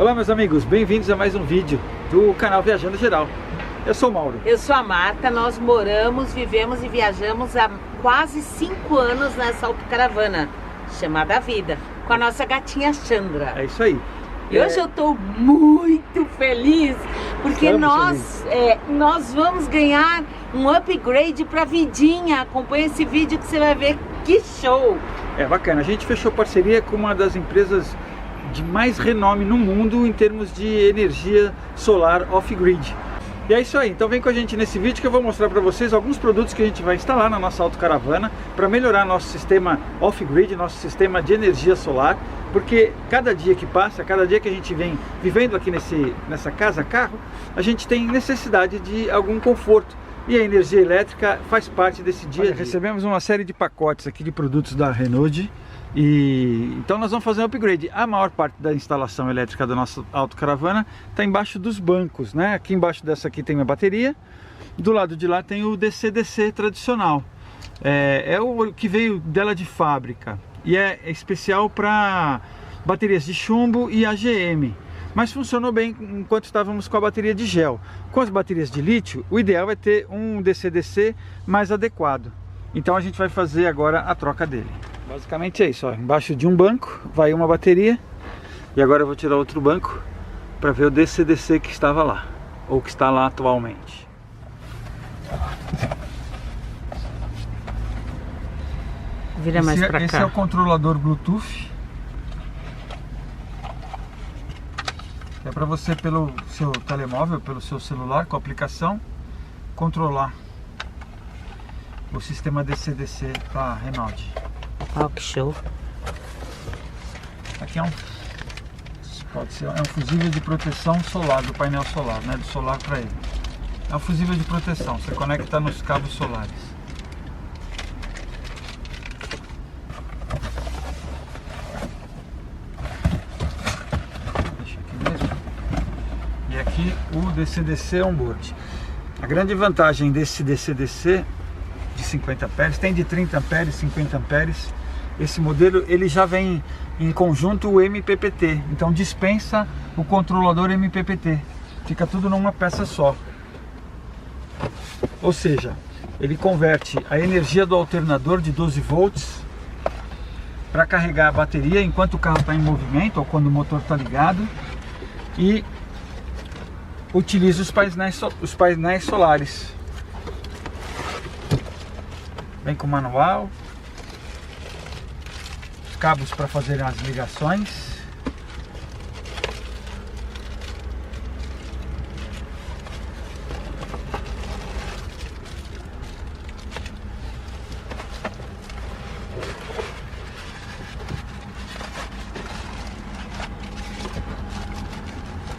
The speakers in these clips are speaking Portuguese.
Olá meus amigos, bem-vindos a mais um vídeo do canal Viajando Geral. Eu sou o Mauro. Eu sou a Marta, nós moramos, vivemos e viajamos há quase 5 anos nessa autocaravana chamada Vida, com a nossa gatinha Chandra. É isso aí. E hoje eu tô muito feliz, porque nós vamos ganhar um upgrade pra Vidinha. Acompanha esse vídeo que você vai ver que show! É bacana, a gente fechou parceria com uma das empresas de mais renome no mundo em termos de energia solar off-grid. E é isso aí, então vem com a gente nesse vídeo que eu vou mostrar para vocês alguns produtos que a gente vai instalar na nossa autocaravana para melhorar nosso sistema off-grid, nosso sistema de energia solar, porque cada dia que passa, cada dia que a gente vem vivendo aqui nessa casa-carro, a gente tem necessidade de algum conforto. E a energia elétrica faz parte desse dia a dia. Recebemos uma série de pacotes aqui de produtos da Renault. E então nós vamos fazer um upgrade. A maior parte da instalação elétrica da nossa autocaravana está embaixo dos bancos, né? Aqui embaixo dessa aqui tem a bateria. Do lado de lá tem o DC-DC tradicional. É o que veio dela de fábrica. E é especial para baterias de chumbo e AGM. Mas funcionou bem enquanto estávamos com a bateria de gel. Com as baterias de lítio, o ideal é ter um DC-DC mais adequado. Então a gente vai fazer agora a troca dele. Basicamente é isso, ó. Embaixo de um banco vai uma bateria. E agora eu vou tirar outro banco para ver o DC-DC que estava lá, ou que está lá atualmente. Vira mais para cá. Esse é o controlador Bluetooth. É para você, pelo seu telemóvel, pelo seu celular, com a aplicação, controlar o sistema DC-DC da Renault. Oh, que show! Aqui é um fusível de proteção solar, do painel solar, né? Do solar para ele. É um fusível de proteção, você conecta nos cabos solares. Deixa aqui mesmo. E aqui o DC-DC onboard. A grande vantagem desse DC-DC de 50 amperes, tem de 30 amperes, 50 amperes. Esse modelo ele já vem em conjunto o MPPT, então dispensa o controlador MPPT, fica tudo numa peça só. Ou seja, ele converte a energia do alternador de 12 volts para carregar a bateria enquanto o carro está em movimento ou quando o motor está ligado, e utiliza os painéis solares. Vem com manual, os cabos para fazer as ligações.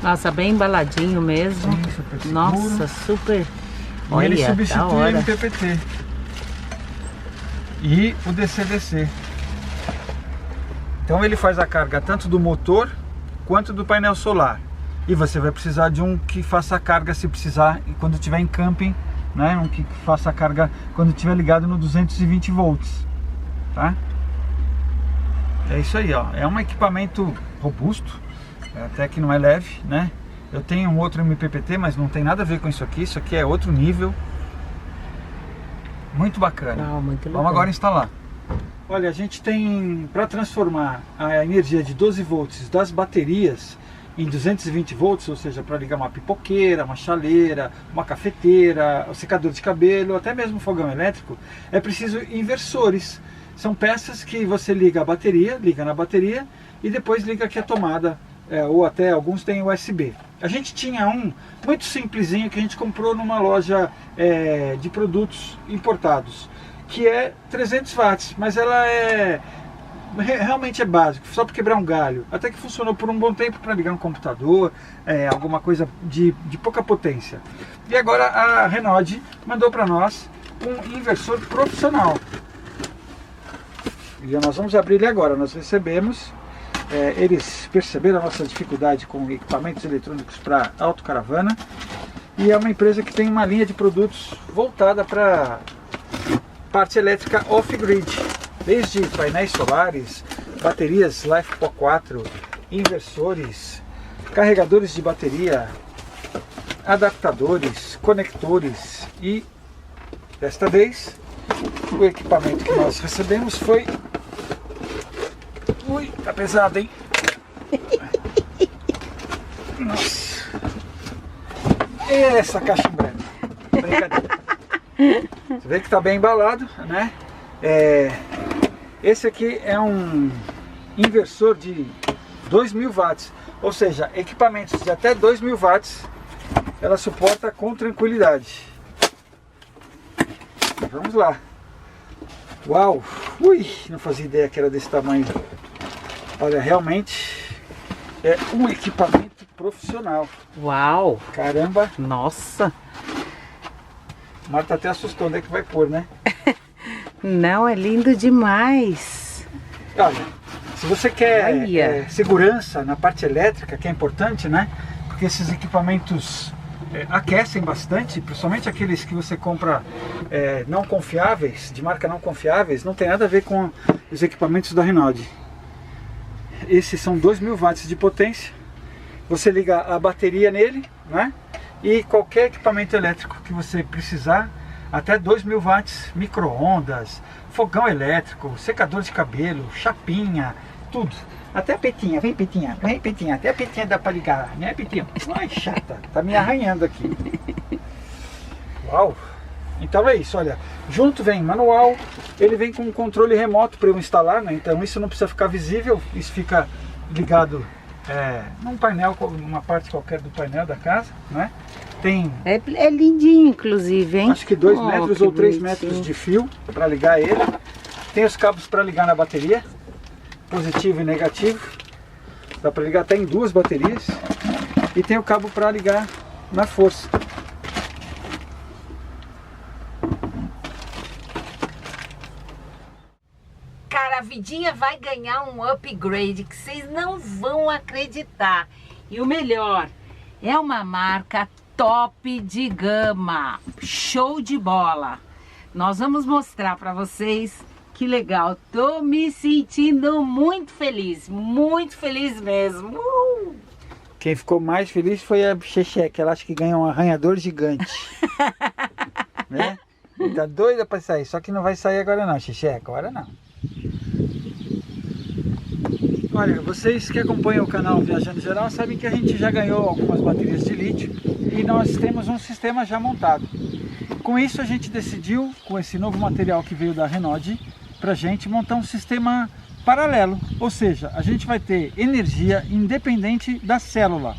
Nossa, bem embaladinho mesmo. Sim, super seguro. Nossa, super. Olha, ele da substitui o hora. MPPT e o DC-DC. Então ele faz a carga tanto do motor quanto do painel solar. E você vai precisar de um que faça a carga se precisar quando estiver em camping, né? Um que faça a carga quando estiver ligado no 220 volts, tá? É isso aí, ó. É um equipamento robusto, até que não é leve, né? Eu tenho um outro MPPT, mas não tem nada a ver com isso aqui. Isso aqui é outro nível. Muito bacana. Muito legal. Vamos agora instalar. Olha, a gente tem, para transformar a energia de 12 volts das baterias em 220 volts, ou seja, para ligar uma pipoqueira, uma chaleira, uma cafeteira, o secador de cabelo, até mesmo um fogão elétrico, é preciso inversores. São peças que você liga na bateria e depois liga aqui a tomada, ou até alguns têm USB. A gente tinha um muito simplesinho que a gente comprou numa loja de produtos importados, que é 300 watts, mas ela realmente é básico, só para quebrar um galho. Até que funcionou por um bom tempo para ligar um computador, alguma coisa de pouca potência. E agora a Renault mandou para nós um inversor profissional. E nós vamos abrir ele agora. Nós recebemos, eles perceberam a nossa dificuldade com equipamentos eletrônicos para autocaravana, e é uma empresa que tem uma linha de produtos voltada para parte elétrica off-grid, desde painéis solares, baterias LiFePO4, inversores, carregadores de bateria, adaptadores, conectores e desta vez o equipamento que nós recebemos foi... Ui, tá pesado, hein? Nossa! Essa caixa em breve. Brincadeira. Você vê que tá bem embalado, né? Esse aqui é um inversor de 2.000 watts, ou seja, equipamentos de até 2.000 watts ela suporta com tranquilidade. Vamos lá. Uau! Ui, não fazia ideia que era desse tamanho. Olha, realmente é um equipamento profissional. Uau! Caramba! Nossa! Marta até assustou, onde é que vai pôr, né? Não, é lindo demais. Olha, se você quer segurança na parte elétrica, que é importante, né? Porque esses equipamentos aquecem bastante, principalmente aqueles que você compra não confiáveis, de marca não confiáveis, não tem nada a ver com os equipamentos da Renault. Esses são 2.000 watts de potência. Você liga a bateria nele, né? E qualquer equipamento elétrico que você precisar, até 2.000 watts, micro-ondas, fogão elétrico, secador de cabelo, chapinha, tudo. Até a petinha, vem petinha, até a petinha dá para ligar, né petinha? Ai, chata, tá me arranhando aqui. Uau! Então é isso, olha, junto vem manual, ele vem com um controle remoto para eu instalar, né? Então isso não precisa ficar visível, isso fica ligado num painel, uma parte qualquer do painel da casa, né? Tem... É lindinho, inclusive, hein? Acho que 2 metros ou 3 metros de fio para ligar ele. Tem os cabos para ligar na bateria, positivo e negativo. Dá para ligar até em 2 baterias. E tem o cabo para ligar na força. Cara, a vidinha vai ganhar um upgrade que vocês não vão acreditar. E o melhor, é uma marca top de gama, show de bola. Nós vamos mostrar para vocês que legal. Tô me sentindo muito feliz mesmo. Quem ficou mais feliz foi a Xexé, que ela acha que ganhou um arranhador gigante. Né? Tá doida para sair, só que não vai sair agora não, Xexé, agora não. Olha, vocês que acompanham o canal Viajando Geral sabem que a gente já ganhou algumas baterias de lítio e nós temos um sistema já montado. Com isso a gente decidiu, com esse novo material que veio da Renault, pra gente montar um sistema paralelo, ou seja, a gente vai ter energia independente da célula.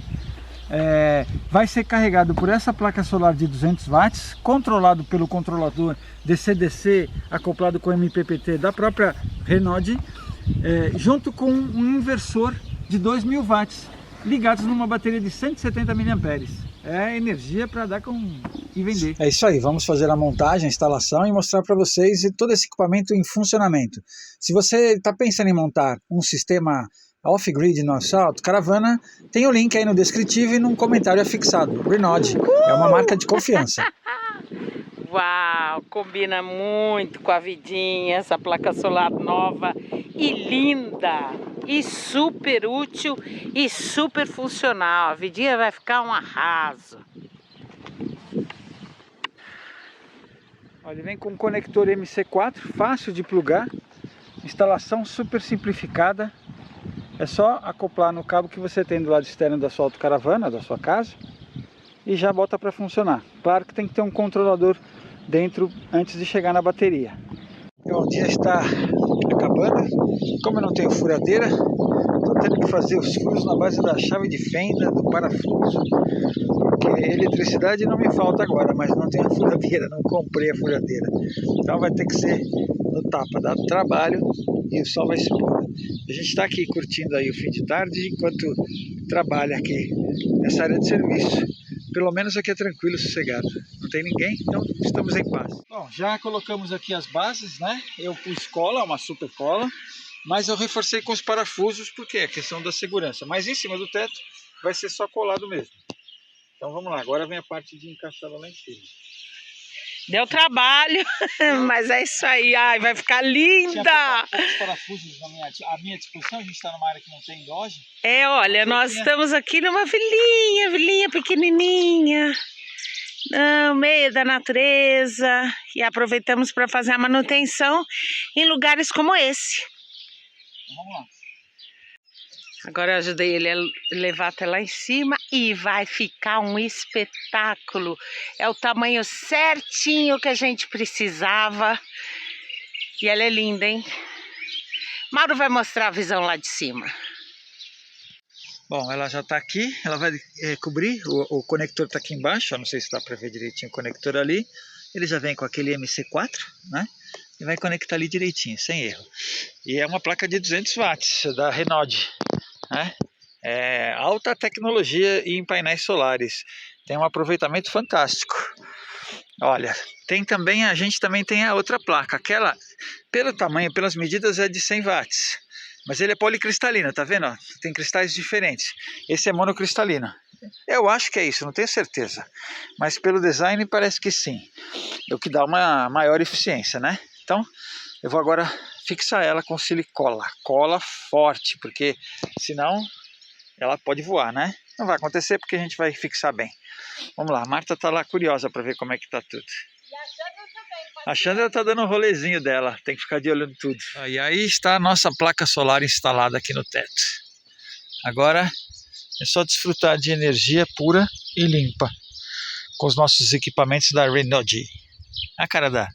Vai ser carregado por essa placa solar de 200 watts, controlado pelo controlador DC-DC acoplado com o MPPT da própria Renault, junto com um inversor de 2.000 watts, ligados numa bateria de 170 mAh. É energia para dar e vender. É isso aí, vamos fazer a montagem, a instalação e mostrar para vocês todo esse equipamento em funcionamento. Se você está pensando em montar um sistema off-grid no assalto, caravana, tem o link aí no descritivo e num comentário afixado. Renault é uma marca de confiança. Uau, combina muito com a vidinha, essa placa solar nova e linda, e super útil e super funcional. A vidinha vai ficar um arraso. Olha, vem com um conector MC4, fácil de plugar, instalação super simplificada. É só acoplar no cabo que você tem do lado externo da sua autocaravana, da sua casa, e já bota para funcionar. Claro que tem que ter um controlador dentro antes de chegar na bateria. O dia está acabando, como eu não tenho furadeira, estou tendo que fazer os furos na base da chave de fenda, do parafuso, porque eletricidade não me falta agora, mas não tenho a furadeira, não comprei a furadeira. Então vai ter que ser no tapa, dá trabalho e o sol vai se pôr. A gente está aqui curtindo aí o fim de tarde, enquanto trabalha aqui nessa área de serviço. Pelo menos aqui é tranquilo, sossegado. Não tem ninguém, então estamos em paz. Bom, já colocamos aqui as bases, né? Eu pus cola, uma super cola, mas eu reforcei com os parafusos porque é questão da segurança. Mas em cima do teto vai ser só colado mesmo. Então vamos lá, agora vem a parte de encaixá-la lá em cima. Deu trabalho, mas é isso aí. Ai, vai ficar linda! Poucos parafusos à minha disposição, a gente está numa área que não tem loja. Olha, nós estamos aqui numa vilinha pequenininha, no meio da natureza, e aproveitamos para fazer a manutenção em lugares como esse. Então, vamos lá. Agora eu ajudei ele a levar até lá em cima e vai ficar um espetáculo. É o tamanho certinho que a gente precisava. E ela é linda, hein? Mauro vai mostrar a visão lá de cima. Bom, ela já está aqui, ela vai cobrir, o conector está aqui embaixo, eu não sei se dá para ver direitinho o conector ali. Ele já vem com aquele MC4, né? E vai conectar ali direitinho, sem erro. E é uma placa de 200 watts da Renaud, né? É alta tecnologia em painéis solares, tem um aproveitamento fantástico. Olha, tem também, a gente também tem a outra placa, aquela, pelo tamanho, pelas medidas, é de 100 watts. Mas ele é policristalino, tá vendo? Tem cristais diferentes. Esse é monocristalino. Eu acho que é isso, não tenho certeza. Mas pelo design parece que sim. O que dá uma maior eficiência, né? Então, eu vou agora fixar ela com silicola. Cola forte, porque senão ela pode voar, né? Não vai acontecer porque a gente vai fixar bem. Vamos lá, a Marta tá lá curiosa para ver como é que tá tudo. A Chandra tá dando um rolezinho dela, tem que ficar de olho em tudo. E aí está a nossa placa solar instalada aqui no teto. Agora é só desfrutar de energia pura e limpa com os nossos equipamentos da Renaud. A cara da...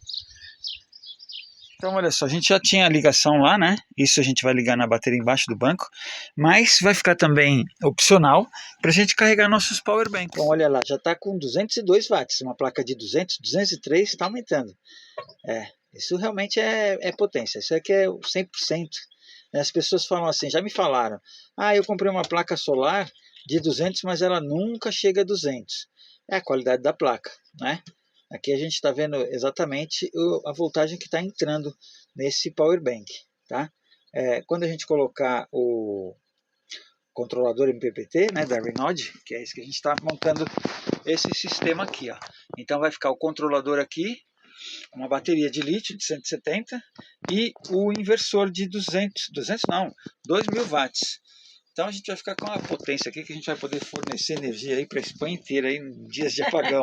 Então olha só, a gente já tinha a ligação lá, né? Isso a gente vai ligar na bateria embaixo do banco, mas vai ficar também opcional para a gente carregar nossos power banks. Então olha lá, já está com 202 watts, uma placa de 200, 203 está aumentando. Isso realmente é potência, isso aqui é 100%. As pessoas falam assim, já me falaram, eu comprei uma placa solar de 200, mas ela nunca chega a 200. É a qualidade da placa, né? Aqui a gente está vendo exatamente a voltagem que está entrando nesse power bank, tá? Quando a gente colocar o controlador MPPT, né, da Renaud, que é esse que a gente está montando esse sistema aqui, ó. Então vai ficar o controlador aqui, uma bateria de lítio de 170 e o inversor de 200 não, 2000 watts. Então a gente vai ficar com uma potência aqui que a gente vai poder fornecer energia aí para a Espanha inteira aí em dias de apagão.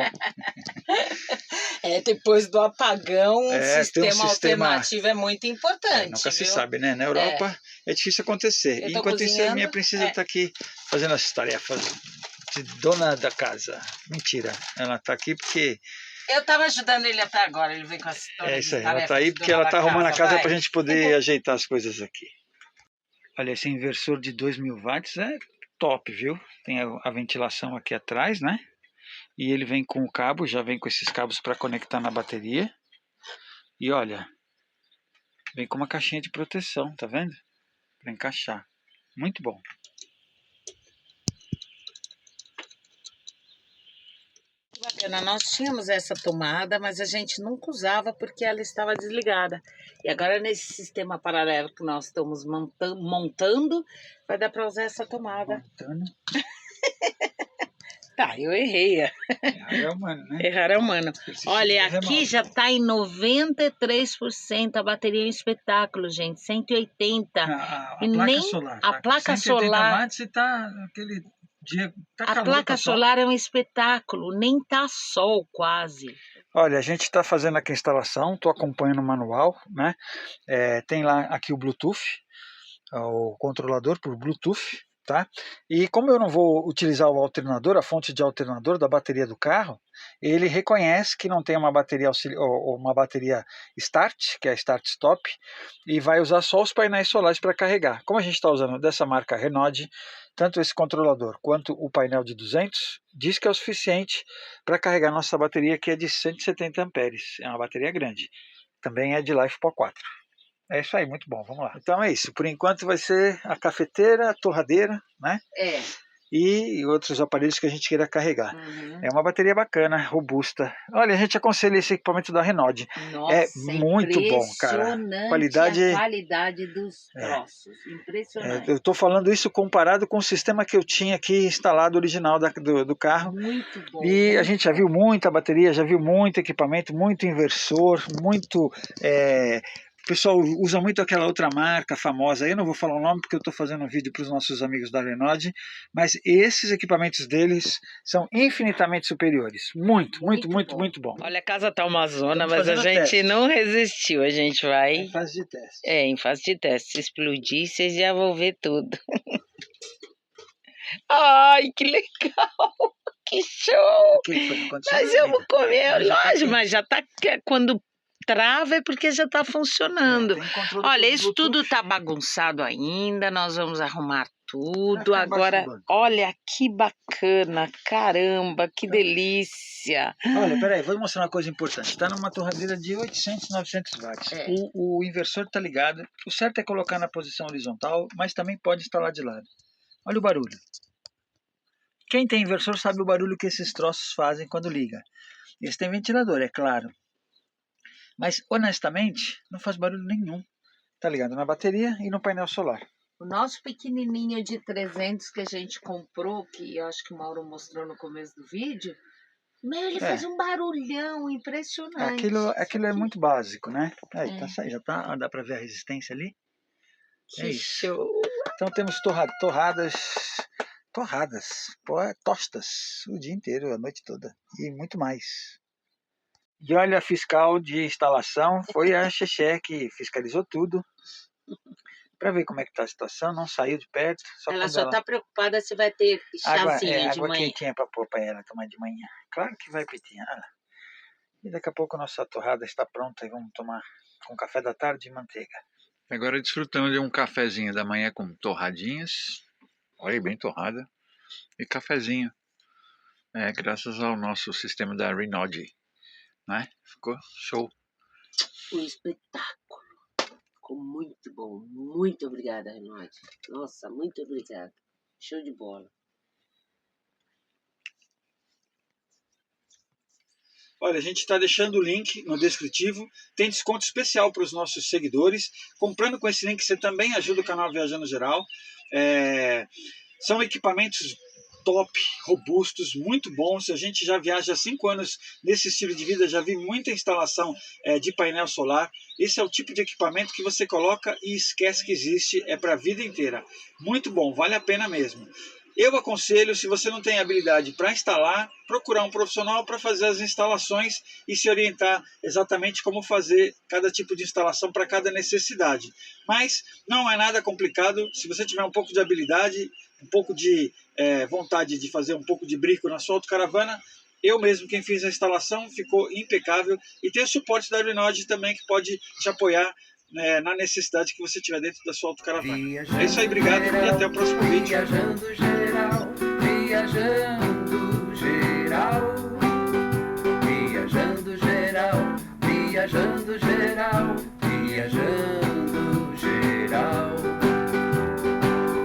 Depois do apagão, um sistema alternativo é muito importante. Nunca se sabe, né? Na Europa é difícil acontecer. Enquanto isso, a minha princesa está aqui fazendo as tarefas de dona da casa. Mentira, ela está aqui porque... Eu estava ajudando ele até agora, ele veio com essa história. É isso aí, ela está aí porque ela está arrumando a casa para a gente poder ajeitar as coisas aqui. Olha, esse inversor de 2000 watts é top, viu? Tem a ventilação aqui atrás, né? E ele vem com o cabo, já vem com esses cabos para conectar na bateria. E olha, vem com uma caixinha de proteção, tá vendo? Para encaixar. Muito bom. Bacana, nós tínhamos essa tomada, mas a gente nunca usava porque ela estava desligada. E agora nesse sistema paralelo que nós estamos montando, vai dar para usar essa tomada. Tá, eu errei. Errar é humano, né? Errar é humano. Olha, aqui já tá em 93%, a bateria é um espetáculo, gente, 180. A placa solar. A placa solar. Watts e tá aquele dia, tá calor, a placa solar é um espetáculo, nem tá sol quase. Olha, a gente está fazendo aqui a instalação, estou acompanhando o manual, né? Tem lá aqui o Bluetooth, o controlador por Bluetooth, tá? E como eu não vou utilizar o alternador, a fonte de alternador da bateria do carro, ele reconhece que não tem uma bateria uma bateria start, que é start-stop, e vai usar só os painéis solares para carregar. Como a gente está usando dessa marca Renaud, tanto esse controlador quanto o painel de 200, diz que é o suficiente para carregar nossa bateria, que é de 170 amperes. É uma bateria grande. Também é de LiFePO 4. É isso aí, muito bom, vamos lá. Então é isso, por enquanto vai ser a cafeteira, a torradeira, né? e outros aparelhos que a gente queira carregar. É uma bateria bacana, robusta. Olha, a gente aconselha esse equipamento da Renault. Nossa, é muito bom, cara. Qualidade... a qualidade dos troços. Impressionante. Eu estou falando isso comparado com o sistema que eu tinha aqui instalado original do carro. Muito bom. E a gente já viu muita bateria, já viu muito equipamento, muito inversor, muito... O pessoal usa muito aquela outra marca famosa, eu não vou falar o nome porque eu estou fazendo um vídeo para os nossos amigos da Renault, mas esses equipamentos deles são infinitamente superiores. Muito bom. Olha, a casa tá uma zona, mas a gente não resistiu, a gente vai... Em fase de teste. Em fase de teste. Se explodir, vocês já vão ver tudo. Ai, que legal! Que show! Nós vamos comer, lógico, mas já tá... Quando trava é porque já está funcionando. Olha, isso tudo está bagunçado ainda, nós vamos arrumar tudo. Agora, olha que bacana, caramba, que delícia. Olha, peraí, vou mostrar uma coisa importante. Está numa torradeira de 800, 900 watts. O inversor está ligado. O certo é colocar na posição horizontal, mas também pode instalar de lado. Olha o barulho. Quem tem inversor sabe o barulho que esses troços fazem quando liga. Esse tem ventilador, é claro. Mas, honestamente, não faz barulho nenhum. Tá ligado na bateria e no painel solar. O nosso pequenininho de 300 que a gente comprou, que eu acho que o Mauro mostrou no começo do vídeo, ele faz um barulhão impressionante. Aquilo é muito básico, né? Aí, tá saindo, já tá, dá pra ver a resistência ali. Que show! Então temos tostas o dia inteiro, a noite toda. E muito mais. E olha, a fiscal de instalação foi a Xexé que fiscalizou tudo para ver como é que está a situação, não saiu de perto. Ela só está preocupada se vai ter chazinho de água manhã. quentinha para pôr para ela tomar de manhã. Claro que vai, Pitinha. E daqui a pouco a nossa torrada está pronta e vamos tomar com café da tarde e manteiga. Agora desfrutando de um cafezinho da manhã com torradinhas, olha, bem torrada, e cafezinho, graças ao nosso sistema da Renault. Né? Ficou show. Um espetáculo. Ficou muito bom. Muito obrigada, Renault. Nossa, muito obrigada. Show de bola. Olha, a gente está deixando o link no descritivo. Tem desconto especial para os nossos seguidores. Comprando com esse link você também ajuda o canal Viajando Geral. São equipamentos top, robustos, muito bons. A gente já viaja há 5 anos nesse estilo de vida, já vi muita instalação de painel solar. Esse é o tipo de equipamento que você coloca e esquece que existe, é para a vida inteira. Muito bom, vale a pena mesmo. Eu aconselho, se você não tem habilidade para instalar, procurar um profissional para fazer as instalações e se orientar exatamente como fazer cada tipo de instalação para cada necessidade. Mas não é nada complicado, se você tiver um pouco de habilidade, um pouco de vontade de fazer um pouco de brinco na sua autocaravana, eu mesmo, quem fiz a instalação, ficou impecável. E tem o suporte da Renault também, que pode te apoiar na necessidade que você tiver dentro da sua autocaravana. É isso aí, obrigado e até o próximo vídeo. Viajando geral, viajando geral, viajando geral, viajando geral, viajando geral.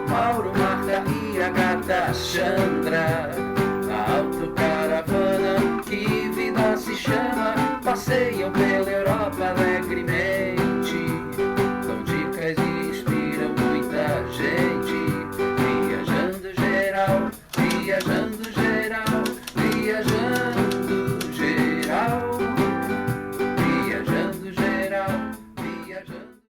Mauro, Marta e a gata Chandra, a autocaravana que vida se chama, passeiam pela Europa alegremente.